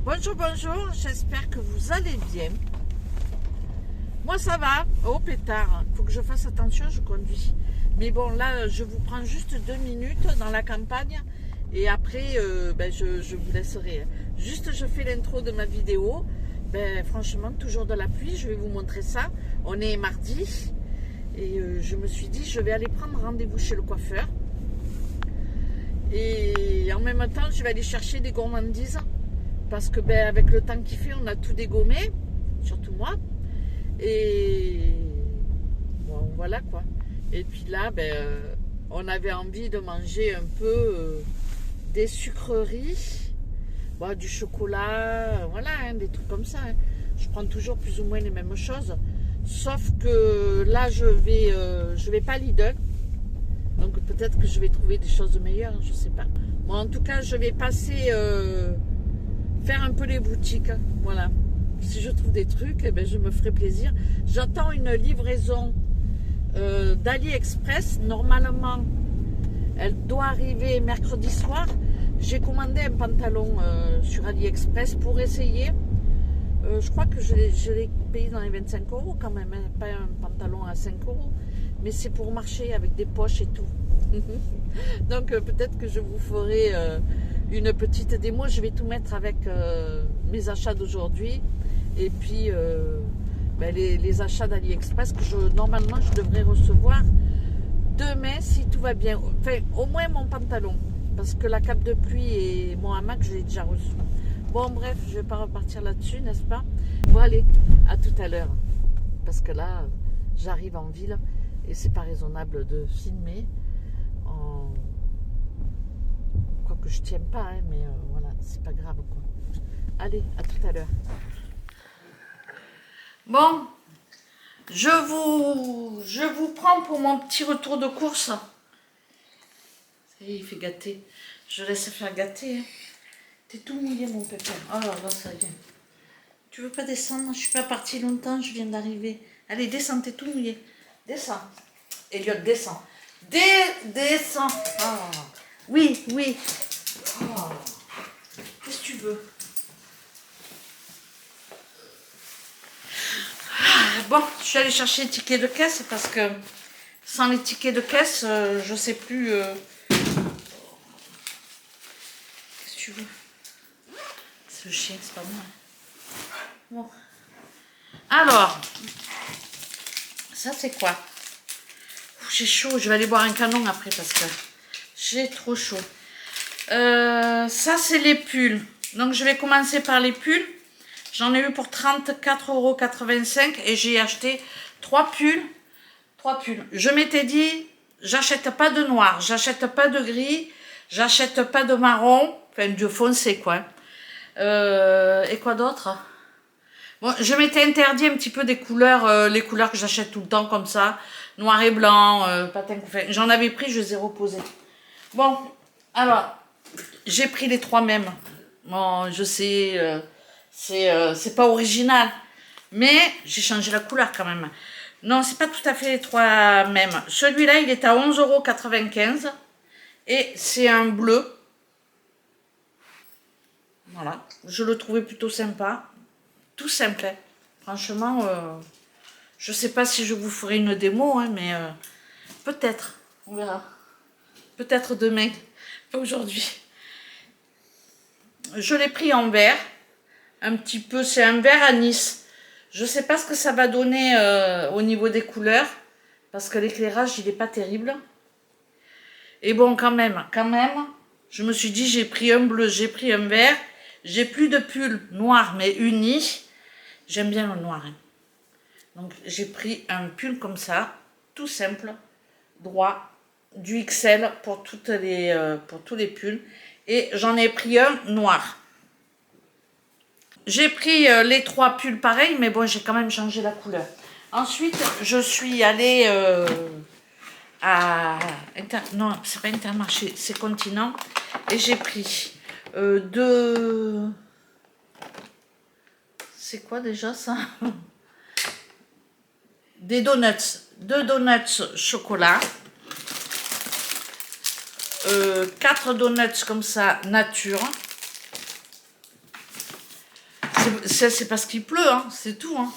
Bonjour, bonjour, j'espère que vous allez bien. Moi ça va, oh pétard, il faut que je fasse attention, je conduis. Mais bon là, je vous prends juste 2 minutes dans la campagne et après je vous laisserai. Juste je fais l'intro de ma vidéo. Franchement, toujours de la pluie, je vais vous montrer ça. On est mardi et je me suis dit je vais aller prendre rendez-vous chez le coiffeur. Et en même temps, je vais aller chercher des gourmandises. Parce que avec le temps qu'il fait, on a tout dégommé, surtout moi. Et bon, voilà quoi. Et puis là, on avait envie de manger un peu des sucreries, du chocolat, voilà, des trucs comme ça. Je prends toujours plus ou moins les mêmes choses. Sauf que là, je vais pas à Lidl. Donc peut-être que je vais trouver des choses meilleures, je sais pas. Bon, en tout cas, je vais passer... faire un peu les boutiques, voilà. Si je trouve des trucs, je me ferai plaisir. J'attends une livraison d'AliExpress. Normalement, elle doit arriver mercredi soir. J'ai commandé un pantalon sur AliExpress pour essayer. Je crois que je l'ai payé dans les 25 € quand même, hein. Pas un pantalon à 5 €. Mais c'est pour marcher avec des poches et tout. Donc peut-être que je vous ferai... une petite démo, je vais tout mettre avec mes achats d'aujourd'hui et puis les achats d'AliExpress que normalement je devrais recevoir demain si tout va bien. Enfin, au moins mon pantalon, parce que la cape de pluie et mon hamac, je l'ai déjà reçu. Bon, bref, je vais pas repartir là-dessus, n'est-ce pas? Bon, allez, à tout à l'heure, parce que là, j'arrive en ville et c'est pas raisonnable de filmer en... que je tiens pas, hein, mais voilà, c'est pas grave quoi. Allez, à tout à l'heure. Bon, je vous prends pour mon petit retour de course. Ça y est, il fait gâter. Je laisse faire gâter. Hein. T'es tout mouillé mon pépère. Oh là là, ça y est. Tu veux pas descendre? Je suis pas partie longtemps, je viens d'arriver. Allez, descends, t'es tout mouillé. Descends. Elliot, descends. Descends. Oh. Oui, oui. Oh. Qu'est-ce que tu veux? Bon, je suis allée chercher les tickets de caisse parce que sans les tickets de caisse, je sais plus. Qu'est-ce que tu veux? C'est le chien, c'est pas moi. Bon. Alors, ça c'est quoi? J'ai chaud, je vais aller boire un canon après parce que j'ai trop chaud. Ça c'est les pulls. Donc je vais commencer par les pulls. J'en ai eu pour 34,85 € et j'ai acheté 3 pulls. 3 pulls. Je m'étais dit, j'achète pas de noir, j'achète pas de gris, j'achète pas de marron, enfin de foncé quoi. Et quoi d'autre? Bon, je m'étais interdit un petit peu des couleurs, les couleurs que j'achète tout le temps comme ça, noir et blanc, patin. Enfin, j'en avais pris, je les ai reposés. Bon, alors, j'ai pris les 3 mêmes. Bon, je sais, c'est pas original, mais j'ai changé la couleur quand même. Non, c'est pas tout à fait les 3 mêmes. Celui-là, il est à 11,95 € et c'est un bleu. Voilà, je le trouvais plutôt sympa. Tout simple, hein. Franchement, je sais pas si je vous ferai une démo, hein, mais peut-être, on verra. Peut-être demain, pas aujourd'hui. Je l'ai pris en vert, un petit peu, c'est un vert anis. Je sais pas ce que ça va donner au niveau des couleurs, parce que l'éclairage, il n'est pas terrible. Et bon, quand même, je me suis dit, j'ai pris un bleu, j'ai pris un vert, j'ai plus de pull noir, mais uni. J'aime bien le noir. Hein. Donc, j'ai pris un pull comme ça, tout simple, droit, du XL pour tous les pulls. Et j'en ai pris un noir. J'ai pris les 3 pulls pareils, mais bon, j'ai quand même changé la couleur. Ensuite, je suis allée à... Non, c'est pas Intermarché, c'est Continent. Et j'ai pris 2... C'est quoi déjà ça? Des donuts. 2 donuts chocolat. 4 donuts comme ça, nature. C'est parce qu'il pleut, hein, c'est tout. Hein.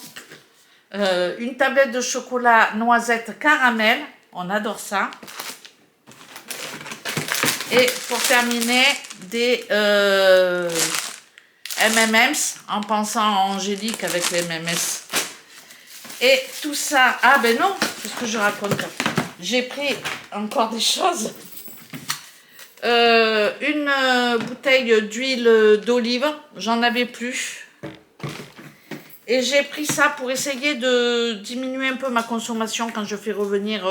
Une tablette de chocolat noisette caramel, on adore ça. Et pour terminer, des M&M's, en pensant à Angélique avec les M&M's. Et tout ça, ah ben non, c'est ce que je raconte. J'ai pris encore des choses. Une bouteille d'huile d'olive, j'en avais plus. Et j'ai pris ça pour essayer de diminuer un peu ma consommation quand je fais revenir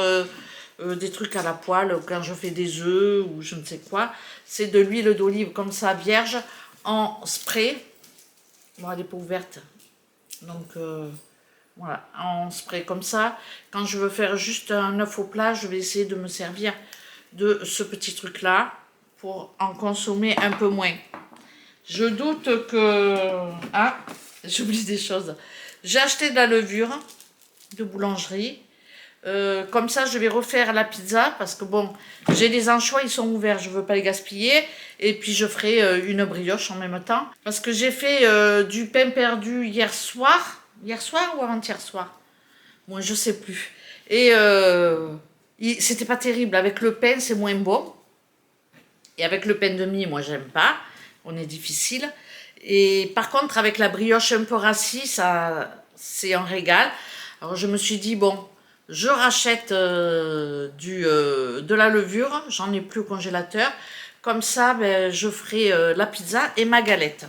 des trucs à la poêle, quand je fais des œufs ou je ne sais quoi. C'est de l'huile d'olive comme ça, vierge, en spray. Bon, elle n'est pas ouverte. Donc, voilà, en spray comme ça. Quand je veux faire juste un œuf au plat, je vais essayer de me servir de ce petit truc-là pour en consommer un peu moins. Je doute que... Ah, j'oublie des choses. J'ai acheté de la levure de boulangerie. Comme ça, je vais refaire la pizza parce que bon, j'ai les anchois, ils sont ouverts, je ne veux pas les gaspiller. Et puis, je ferai une brioche en même temps. Parce que j'ai fait du pain perdu hier soir. Hier soir ou avant-hier soir? Moi, je sais plus. Et c'était pas terrible. Avec le pain, c'est moins bon. Et avec le pain de mie, moi, j'aime pas. On est difficile. Et par contre, avec la brioche un peu rassis, ça, c'est un régal. Alors, je me suis dit, bon, je rachète de la levure. J'en ai plus au congélateur. Comme ça, ben, je ferai la pizza et ma galette.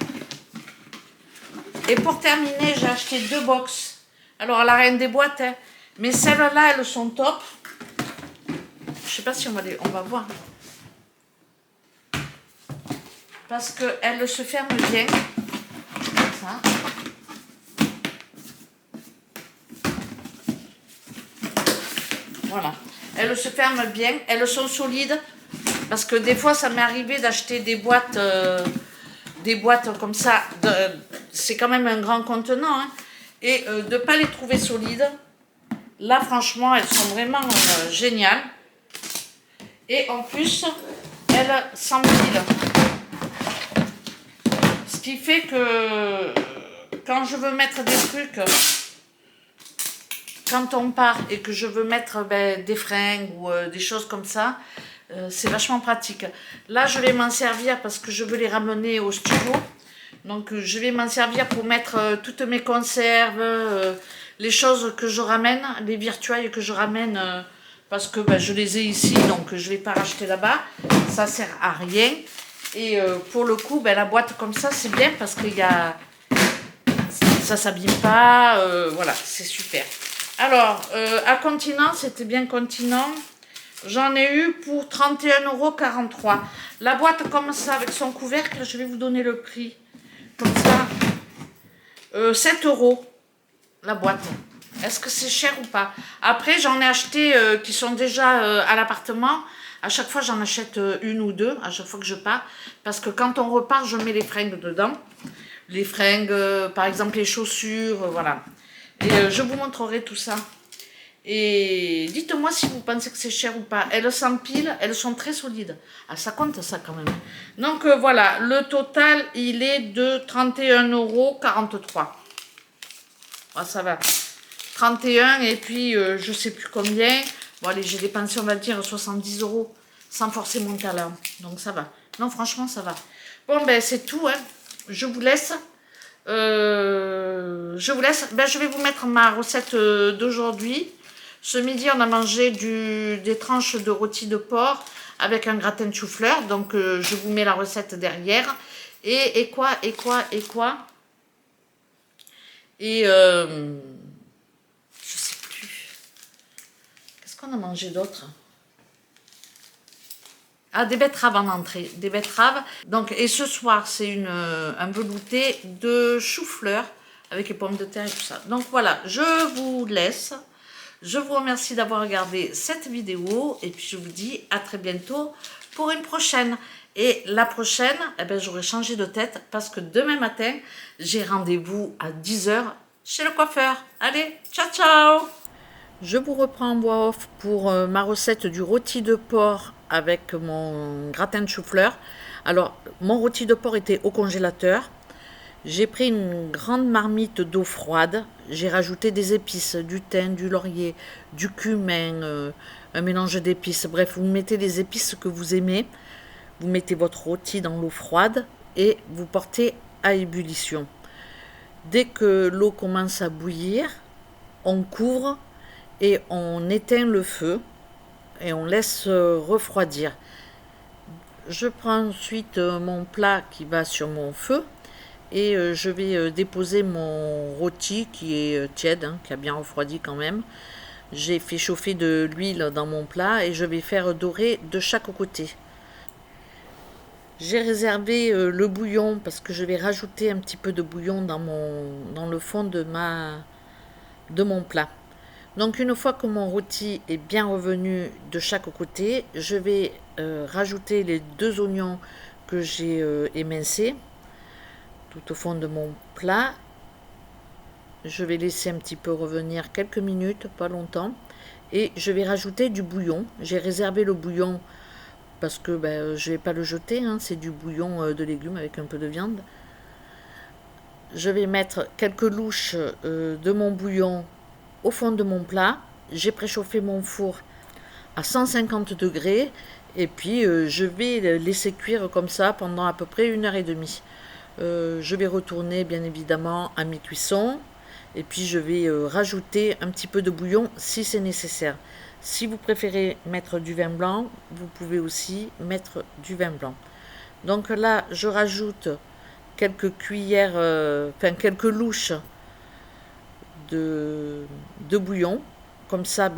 Et pour terminer, j'ai acheté 2 box. Alors, à la reine des boîtes, hein, mais celles-là, elles sont top. Je sais pas si on va voir. Parce qu'elles se ferment bien. Comme ça. Voilà. Elles se ferment bien. Elles sont solides. Parce que des fois, ça m'est arrivé d'acheter des boîtes comme ça. C'est quand même un grand contenant. Hein, et de ne pas les trouver solides. Là, franchement, elles sont vraiment géniales. Et en plus, elles s'empilent. Ce qui fait que quand je veux mettre des trucs, quand on part et que je veux mettre des fringues ou des choses comme ça, c'est vachement pratique. Là, je vais m'en servir parce que je veux les ramener au studio. Donc, je vais m'en servir pour mettre toutes mes conserves, les choses que je ramène, les virtuailles que je ramène, parce que je les ai ici, donc je ne vais pas racheter là-bas. Ça sert à rien. Et pour le coup, la boîte comme ça, c'est bien parce que ça ne s'abîme pas. Voilà, c'est super. Alors, à Continent, c'était bien Continent. J'en ai eu pour 31,43 €. La boîte comme ça, avec son couvercle, je vais vous donner le prix. Comme ça, 7 € la boîte. Est-ce que c'est cher ou pas? Après, j'en ai acheté qui sont déjà à l'appartement. À chaque fois, j'en achète une ou deux, à chaque fois que je pars. Parce que quand on repart, je mets les fringues dedans. Les fringues, par exemple, les chaussures, voilà. Et je vous montrerai tout ça. Et dites-moi si vous pensez que c'est cher ou pas. Elles s'empilent, elles sont très solides. Ah, ça compte ça quand même. Donc voilà, le total, il est de 31,43 €. Ah, ça va. 31 et puis je sais plus combien. Bon allez, j'ai dépensé on va dire 70 € sans forcer mon talent. Donc ça va. Non franchement ça va. Bon ben c'est tout. Hein. Je vous laisse. Je vais vous mettre ma recette d'aujourd'hui. Ce midi on a mangé des tranches de rôti de porc avec un gratin de chou-fleur. Donc je vous mets la recette derrière. Et quoi. Et je sais plus. Qu'est-ce qu'on a mangé d'autre? Ah, des betteraves en entrée. Des betteraves. Donc, et ce soir, c'est un velouté de chou-fleur avec les pommes de terre et tout ça. Donc voilà, je vous laisse. Je vous remercie d'avoir regardé cette vidéo. Et puis je vous dis à très bientôt pour une prochaine. Et la prochaine, j'aurai changé de tête parce que demain matin, j'ai rendez-vous à 10 h chez le coiffeur. Allez, ciao, ciao! Je vous reprends en voix off pour ma recette du rôti de porc avec mon gratin de chou-fleur. Alors, mon rôti de porc était au congélateur. J'ai pris une grande marmite d'eau froide, j'ai rajouté des épices, du thym, du laurier, du cumin, un mélange d'épices. Bref, vous mettez les épices que vous aimez, vous mettez votre rôti dans l'eau froide et vous portez à ébullition. Dès que l'eau commence à bouillir, on couvre et on éteint le feu et on laisse refroidir. Je prends ensuite mon plat qui va sur mon feu et je vais déposer mon rôti qui est tiède, hein, qui a bien refroidi quand même. J'ai fait chauffer de l'huile dans mon plat et je vais faire dorer de chaque côté. J'ai réservé le bouillon parce que je vais rajouter un petit peu de bouillon dans le fond de mon plat. Donc une fois que mon rôti est bien revenu de chaque côté, je vais rajouter les 2 oignons que j'ai émincés tout au fond de mon plat. Je vais laisser un petit peu revenir quelques minutes, pas longtemps, et je vais rajouter du bouillon. J'ai réservé le bouillon parce que je ne vais pas le jeter, hein, c'est du bouillon de légumes avec un peu de viande. Je vais mettre quelques louches de mon bouillon au fond de mon plat. J'ai préchauffé mon four à 150 degrés et puis je vais laisser cuire comme ça pendant à peu près 1h30. Je vais retourner bien évidemment à mi-cuisson et puis je vais rajouter un petit peu de bouillon si c'est nécessaire. Si vous préférez mettre du vin blanc, vous pouvez aussi mettre du vin blanc. Donc là, je rajoute quelques cuillères, quelques louches de bouillon. Comme ça,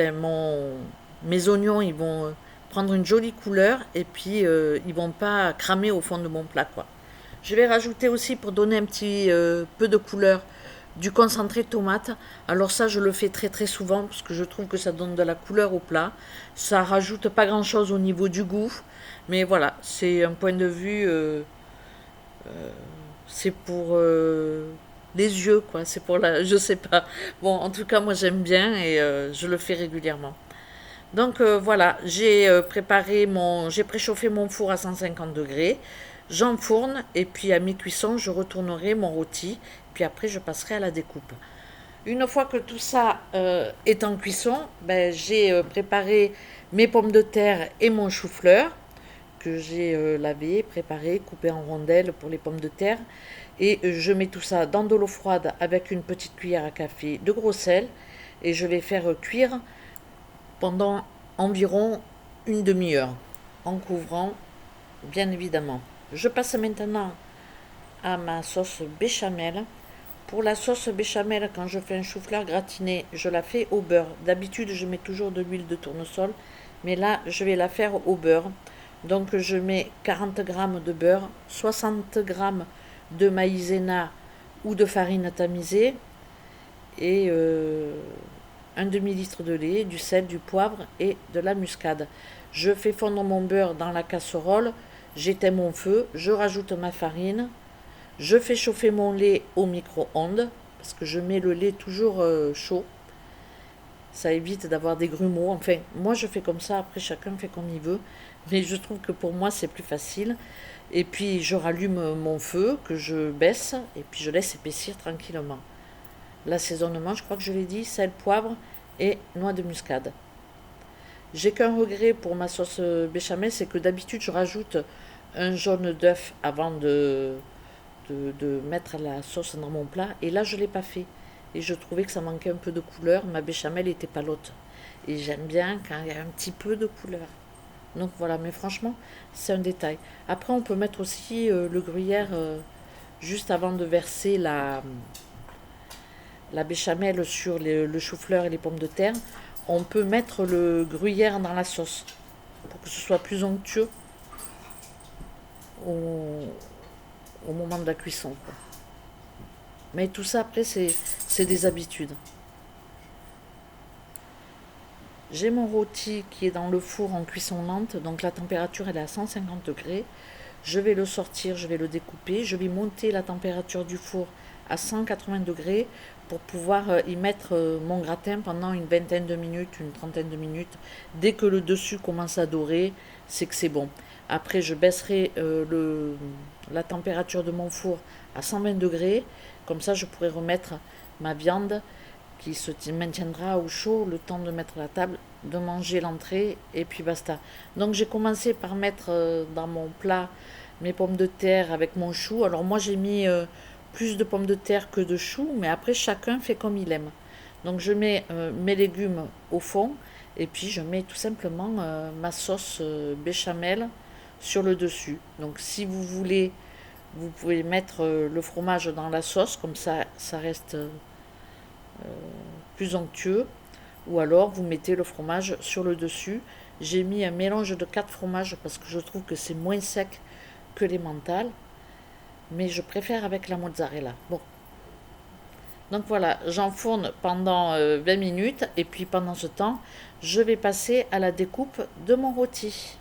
mes oignons, ils vont prendre une jolie couleur et puis ils vont pas cramer au fond de mon plat, quoi. Je vais rajouter aussi, pour donner un petit peu de couleur, du concentré de tomate. Alors ça, je le fais très très souvent parce que je trouve que ça donne de la couleur au plat. Ça rajoute pas grand chose au niveau du goût, mais voilà, c'est un point de vue, c'est pour les yeux, quoi. C'est pour je sais pas. Bon, en tout cas, moi j'aime bien et je le fais régulièrement. Donc voilà, j'ai préchauffé mon four à 150 degrés. J'enfourne et puis à mi-cuisson, je retournerai mon rôti. Puis après, je passerai à la découpe. Une fois que tout ça est en cuisson, j'ai préparé mes pommes de terre et mon chou-fleur que j'ai lavé, préparé, coupé en rondelles pour les pommes de terre. Et je mets tout ça dans de l'eau froide avec une petite cuillère à café de gros sel. Et je vais faire cuire pendant environ une demi-heure, en couvrant, bien évidemment. Je passe maintenant à ma sauce béchamel. Pour la sauce béchamel, quand je fais un chou-fleur gratiné, je la fais au beurre. D'habitude, je mets toujours de l'huile de tournesol, mais là, je vais la faire au beurre. Donc, je mets 40 g de beurre, 60 g de maïzena ou de farine tamisée et un demi-litre de lait, du sel, du poivre et de la muscade. Je fais fondre mon beurre dans la casserole, j'éteins mon feu, je rajoute ma farine, je fais chauffer mon lait au micro-ondes, parce que je mets le lait toujours chaud. Ça évite d'avoir des grumeaux. Enfin, moi je fais comme ça, après chacun fait comme il veut. Mais je trouve que pour moi c'est plus facile. Et puis je rallume mon feu, que je baisse, et puis je laisse épaissir tranquillement. L'assaisonnement, je crois que je l'ai dit, sel, poivre et noix de muscade. J'ai qu'un regret pour ma sauce béchamel, c'est que d'habitude je rajoute un jaune d'œuf avant de mettre la sauce dans mon plat. Et là je ne l'ai pas fait. Et je trouvais que ça manquait un peu de couleur. Ma béchamel était palote. Et j'aime bien quand il y a un petit peu de couleur. Donc voilà, mais franchement, c'est un détail. Après, on peut mettre aussi le gruyère juste avant de verser la béchamel sur le chou-fleur et les pommes de terre. On peut mettre le gruyère dans la sauce pour que ce soit plus onctueux au moment de la cuisson, quoi. Mais tout ça, après, c'est des habitudes. J'ai mon rôti qui est dans le four en cuisson lente, donc la température elle est à 150 degrés. Je vais le sortir, je vais le découper, je vais monter la température du four à 180 degrés pour pouvoir y mettre mon gratin pendant une vingtaine de minutes, une trentaine de minutes. Dès que le dessus commence à dorer, c'est que c'est bon. Après, je baisserai la température de mon four à 120 degrés. Comme ça, je pourrai remettre ma viande qui se maintiendra au chaud le temps de mettre la table, de manger l'entrée et puis basta. Donc j'ai commencé par mettre dans mon plat mes pommes de terre avec mon chou. Alors moi j'ai mis plus de pommes de terre que de choux, mais après chacun fait comme il aime. Donc je mets mes légumes au fond et puis je mets tout simplement ma sauce béchamel sur le dessus. Donc si vous voulez, vous pouvez mettre le fromage dans la sauce, comme ça reste plus onctueux. Ou alors vous mettez le fromage sur le dessus. J'ai mis un mélange de 4 fromages parce que je trouve que c'est moins sec que les mentales. Mais je préfère avec la mozzarella. Bon. Donc voilà, j'enfourne pendant 20 minutes et puis pendant ce temps, je vais passer à la découpe de mon rôti.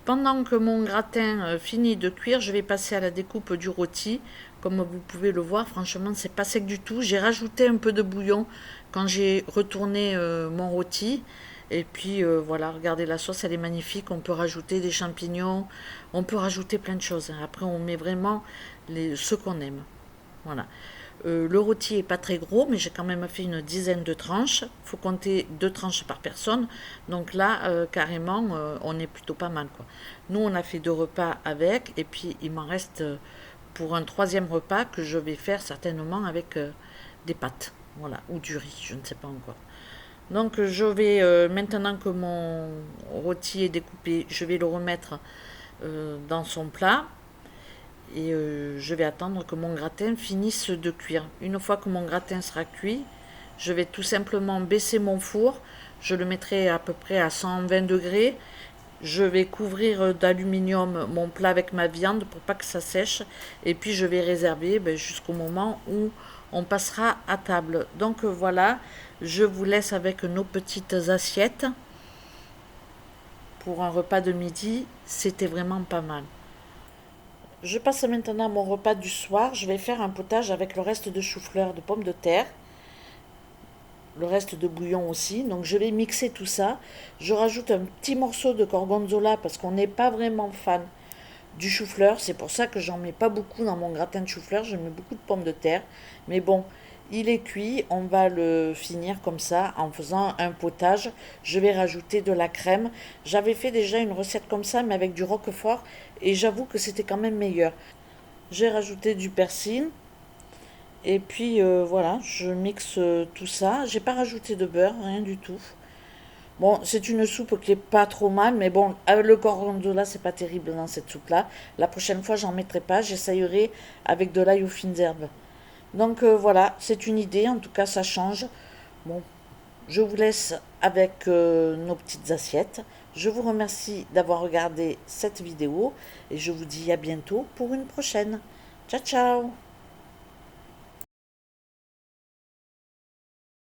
Pendant que mon gratin finit de cuire, je vais passer à la découpe du rôti. Comme vous pouvez le voir, franchement, c'est pas sec du tout. J'ai rajouté un peu de bouillon quand j'ai retourné mon rôti. Et puis voilà, regardez la sauce, elle est magnifique. On peut rajouter des champignons, on peut rajouter plein de choses. Après, on met vraiment ce qu'on aime. Voilà. Le rôti est pas très gros, mais j'ai quand même fait une dizaine de tranches. Il faut compter 2 tranches par personne. Donc là, carrément, on est plutôt pas mal, quoi. Nous, on a fait 2 repas avec, et puis il m'en reste pour un 3e repas que je vais faire certainement avec des pâtes, voilà, ou du riz, je ne sais pas encore. Donc je vais, maintenant que mon rôti est découpé, je vais le remettre dans son plat. Et je vais attendre que mon gratin finisse de cuire. Une fois que mon gratin sera cuit, je vais tout simplement baisser mon four. Je le mettrai à peu près à 120 degrés. Je vais couvrir d'aluminium mon plat avec ma viande pour pas que ça sèche. Et puis je vais réserver jusqu'au moment où on passera à table. Donc voilà, je vous laisse avec nos petites assiettes. Pour un repas de midi, c'était vraiment pas mal. Je passe maintenant à mon repas du soir. Je vais faire un potage avec le reste de chou-fleur, de pommes de terre, le reste de bouillon aussi. Donc je vais mixer tout ça. Je rajoute un petit morceau de gorgonzola parce qu'on n'est pas vraiment fan du chou-fleur. C'est pour ça que j'en mets pas beaucoup dans mon gratin de chou-fleur. Je mets beaucoup de pommes de terre. Mais bon, il est cuit. On va le finir comme ça en faisant un potage. Je vais rajouter de la crème. J'avais fait déjà une recette comme ça, mais avec du roquefort. Et j'avoue que c'était quand même meilleur. J'ai rajouté du persil. Et puis voilà, je mixe tout ça. J'ai pas rajouté de beurre, rien du tout. Bon, c'est une soupe qui est pas trop mal, mais bon, le gorgonzola, c'est pas terrible dans cette soupe-là. La prochaine fois, j'en mettrai pas. J'essayerai avec de l'ail aux fines herbes. Donc voilà, c'est une idée. En tout cas, ça change. Bon, je vous laisse avec nos petites assiettes. Je vous remercie d'avoir regardé cette vidéo et je vous dis à bientôt pour une prochaine. Ciao, ciao!